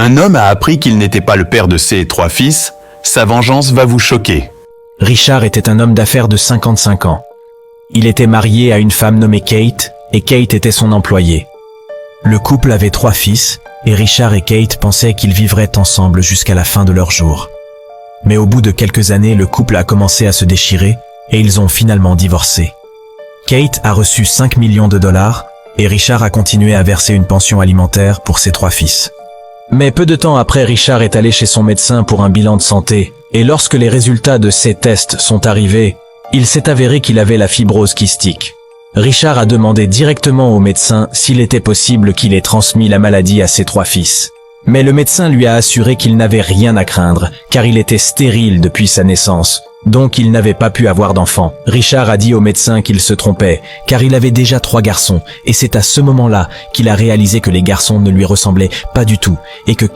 Un homme a appris qu'il n'était pas le père de ses 3 fils. Sa vengeance va vous choquer. Richard était un homme d'affaires de 55 ans. Il était marié à une femme nommée Kate, et Kate était son employée. Le couple avait 3 fils, et Richard et Kate pensaient qu'ils vivraient ensemble jusqu'à la fin de leurs jours. Mais au bout de quelques années, le couple a commencé à se déchirer, et ils ont finalement divorcé. Kate a reçu 5 millions de dollars, et Richard a continué à verser une pension alimentaire pour ses 3 fils. Mais peu de temps après, Richard est allé chez son médecin pour un bilan de santé, et lorsque les résultats de ses tests sont arrivés, il s'est avéré qu'il avait la fibrose kystique. Richard a demandé directement au médecin s'il était possible qu'il ait transmis la maladie à ses 3 fils. Mais le médecin lui a assuré qu'il n'avait rien à craindre, car il était stérile depuis sa naissance, donc il n'avait pas pu avoir d'enfant. Richard a dit au médecin qu'il se trompait, car il avait déjà 3 garçons, et c'est à ce moment-là qu'il a réalisé que les garçons ne lui ressemblaient pas du tout, et que